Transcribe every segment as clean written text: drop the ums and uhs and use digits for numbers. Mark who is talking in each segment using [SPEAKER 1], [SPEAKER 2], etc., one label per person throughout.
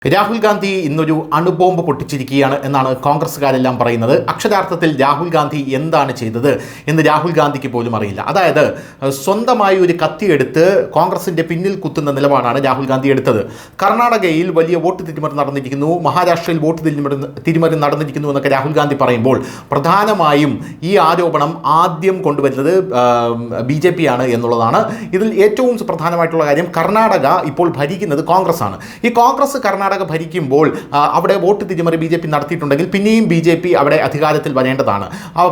[SPEAKER 1] രാഹുൽ ഗാന്ധി ഇന്നൊരു അണുബോംബ് പൊട്ടിച്ചിരിക്കുകയാണ് എന്നാണ് കോൺഗ്രസ്സുകാരെല്ലാം പറയുന്നത്. അക്ഷരാർത്ഥത്തിൽ രാഹുൽ ഗാന്ധി എന്താണ് ചെയ്തത് എന്ന് രാഹുൽ ഗാന്ധിക്ക് പോലും അറിയില്ല. അതായത് സ്വന്തമായി ഒരു കത്തിയെടുത്ത് കോൺഗ്രസിൻ്റെ പിന്നിൽ കുത്തുന്ന നിലപാടാണ് രാഹുൽ ഗാന്ധി എടുത്തത്. കർണാടകയിൽ വലിയ വോട്ട് തിരിമറി നടന്നിരിക്കുന്നു, മഹാരാഷ്ട്രയിൽ വോട്ട് തിരിമറി നടന്നിരിക്കുന്നു എന്നൊക്കെ രാഹുൽ ഗാന്ധി പറയുമ്പോൾ പ്രധാനമായും ഈ ആരോപണം ആദ്യം കൊണ്ടുവരുന്നത് BJP ആണ് എന്നുള്ളതാണ്. ഇതിൽ ഏറ്റവും പ്രധാനമായിട്ടുള്ള കാര്യം കർണാടക ഇപ്പോൾ ഭരിക്കുന്നത് കോൺഗ്രസ് ആണ്. ഈ കോൺഗ്രസ് കർണാടക ഭരിക്കുമ്പോൾ അവിടെ വോട്ട് തിരിമറി BJP നടത്തിയിട്ടുണ്ടെങ്കിൽ പിന്നെയും BJP അവിടെ അധികാരത്തിൽ വരേണ്ടതാണ്.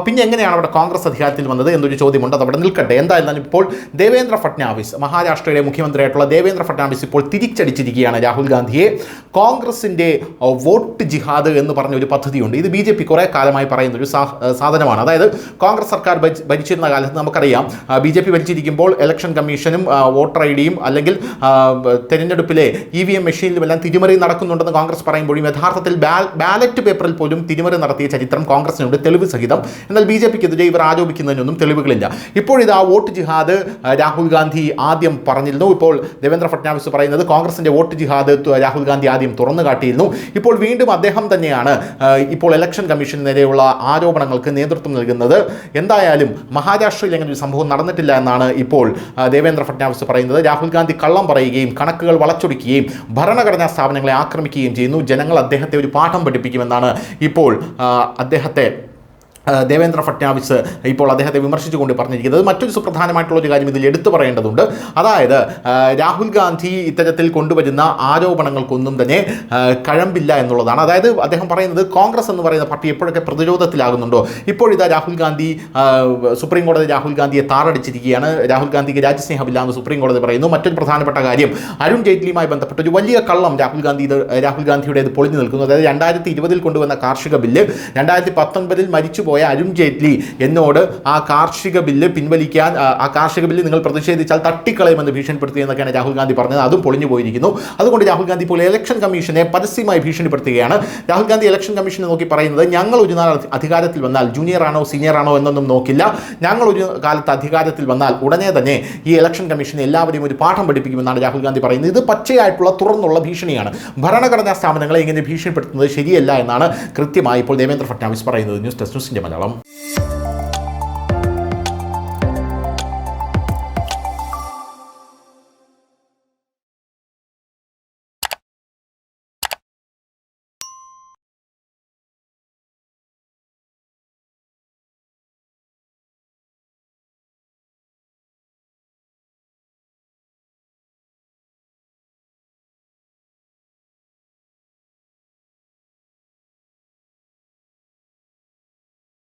[SPEAKER 1] പിന്നെ എങ്ങനെയാണ് അവിടെ കോൺഗ്രസ് അധികാരത്തിൽ വന്നത് എന്നൊരു ചോദ്യമുണ്ട്. അത് അവിടെ നിൽക്കട്ടെ. എന്തായാലും ഇപ്പോൾ ദേവേന്ദ്ര ഫട്നാവിസ്, മഹാരാഷ്ട്രയുടെ മുഖ്യമന്ത്രിയായിട്ടുള്ള ദേവേന്ദ്ര ഫട്നാവിസ് ഇപ്പോൾ തിരിച്ചടിച്ചിരിക്കുകയാണ് രാഹുൽ ഗാന്ധിയെ. കോൺഗ്രസിൻ്റെ വോട്ട് ജിഹാദ് എന്ന് പറഞ്ഞ ഒരു പദ്ധതിയുണ്ട്. ഇത് BJP കുറേ കാലമായി പറയുന്ന ഒരു സാധനമാണ്. അതായത് കോൺഗ്രസ് സർക്കാർ ഭരിച്ചിരുന്ന കാലത്ത് നമുക്കറിയാം, BJP ഭരിച്ചിരിക്കുമ്പോൾ ഇലക്ഷൻ കമ്മീഷനും വോട്ടർ ID യും അല്ലെങ്കിൽ തെരഞ്ഞെടുപ്പിലെ EVM മെഷീനിലുമെല്ലാം തിരിമറി നടക്കുന്നുണ്ടെന്ന് കോൺഗ്രസ് പറയുമ്പോഴും യഥാർത്ഥത്തിൽ ബാലറ്റ് പേപ്പറിൽ പോലും തിരിമറി നടത്തിയ ചരിത്രം കോൺഗ്രസിനുണ്ട്, തെളിവ് സഹിതം. എന്നാൽ BJPക്കെതിരെ ഇവർ ആരോപിക്കുന്നതിനൊന്നും തെളിവുകളില്ല. ഇപ്പോഴിത് ആ വോട്ട് ജിഹാദ് രാഹുൽ ഗാന്ധി ആദ്യം പറഞ്ഞിരുന്നു. ഇപ്പോൾ ദേവേന്ദ്ര ഫട്നാവിസ് പറയുന്നത് കോൺഗ്രസിൻ്റെ വോട്ട് ജിഹാദ് രാഹുൽ ഗാന്ധി ആദ്യം തുറന്നു കാട്ടിയിരുന്നു. ഇപ്പോൾ വീണ്ടും അദ്ദേഹം തന്നെയാണ് ഇപ്പോൾ ഇലക്ഷൻ കമ്മീഷന് നേരെയുള്ള ആരോപണങ്ങൾക്ക് നേതൃത്വം നൽകുന്നത്. എന്തായാലും മഹാരാഷ്ട്രയിൽ അങ്ങനെ ഒരു സംഭവം നടന്നിട്ടില്ല എന്നാണ് ഇപ്പോൾ ദേവേന്ദ്ര ഫട്നാവിസ് പറയുന്നത്. രാഹുൽ ഗാന്ധി കള്ളം പറയുകയും കണക്കുകൾ വളച്ചൊടിക്കുകയും ഭരണഘടനാ സ്ഥാപനങ്ങളെ ആക്രമിക്കുകയും ചെയ്യുന്നു. ജനങ്ങൾ അദ്ദേഹത്തെ ഒരു പാഠം പഠിപ്പിക്കുമെന്നാണ് ഇപ്പോൾ ദേവേന്ദ്ര ഫട്നാവിസ് ഇപ്പോൾ അദ്ദേഹത്തെ വിമർശിച്ചുകൊണ്ട് പറഞ്ഞിരിക്കുന്നത്. മറ്റൊരു സുപ്രധാനമായിട്ടുള്ള ഒരു കാര്യം ഇതിൽ എടുത്തു പറയേണ്ടതുണ്ട്. അതായത് രാഹുൽ ഗാന്ധി ഇത്തരത്തിൽ കൊണ്ടുവരുന്ന ആരോപണങ്ങൾക്കൊന്നും തന്നെ കഴമ്പില്ല എന്നുള്ളതാണ്. അതായത് അദ്ദേഹം പറയുന്നത് കോൺഗ്രസ് എന്ന് പറയുന്ന പാർട്ടി എപ്പോഴൊക്കെ പ്രതിരോധത്തിലാകുന്നുണ്ടോ, ഇപ്പോഴിതാ രാഹുൽ ഗാന്ധി സുപ്രീം കോടതി രാഹുൽ ഗാന്ധിയെ താറടിച്ചിരിക്കുകയാണ്. രാഹുൽ ഗാന്ധിക്ക് രാജ്യസ്നേഹമില്ല എന്ന് സുപ്രീം കോടതി പറയുന്നു. മറ്റൊരു പ്രധാനപ്പെട്ട കാര്യം, അരുൺ ജെയ്റ്റ്ലിയുമായി ബന്ധപ്പെട്ട ഒരു വലിയ കള്ളം രാഹുൽ ഗാന്ധിയുടേത് പൊളിഞ്ഞു നിൽക്കുന്നു. അതായത് 2020 കൊണ്ടുവന്ന കാർഷിക ബില്ല് 2019 മരിച്ചുപോയ അരുൺ ജെയ്റ്റ്ലി എന്നോട് ആ കാർഷിക ബില്ല് പിൻവലിക്കാൻ, ആ കാർഷിക ബില്ല് നിങ്ങൾ പ്രതിഷേധിച്ചാൽ തട്ടിക്കളയുമെന്ന് ഭീഷണിപ്പെടുത്തി എന്നൊക്കെയാണ് രാഹുൽ ഗാന്ധി പറഞ്ഞത്. അതും പൊളിഞ്ഞു പോയിരിക്കുന്നു. അതുകൊണ്ട് രാഹുൽ ഗാന്ധി ഇപ്പോൾ ഇലക്ഷൻ കമ്മീഷനെ പരസ്യമായി ഭീഷണിപ്പെടുത്തുകയാണ്. രാഹുൽ ഗാന്ധി ഇലക്ഷൻ കമ്മീഷനെ നോക്കി പറയുന്നത്, ഞങ്ങൾ ഒരു നാൾ അധികാരത്തിൽ വന്നാൽ ജൂനിയർ ആണോ സീനിയർ ആണോ എന്നൊന്നും നോക്കില്ല, ഞങ്ങൾ ഒരു കാലത്ത് അധികാരത്തിൽ വന്നാൽ ഉടനെ തന്നെ ഈ ഇലക്ഷൻ കമ്മീഷനെ എല്ലാവരെയും ഒരു പാഠം പഠിപ്പിക്കുമെന്നാണ് രാഹുൽ ഗാന്ധി പറയുന്നത്. ഇത് പച്ചയായിട്ടുള്ള തുറന്നുള്ള ഭീഷണിയാണ്. ഭരണഘടനാ സ്ഥാപനങ്ങളെ ഇങ്ങനെ ഭീഷണിപ്പെടുത്തുന്നത് ശരിയല്ല എന്നാണ് കൃത്യമായി ഇപ്പോൾ ദേവേന്ദ്ര ഫട്നാവിസ് പറയുന്നത്. ന്യൂസ് ഡെസ്ക് ന്യൂസിൻ്റെ മലയാളം.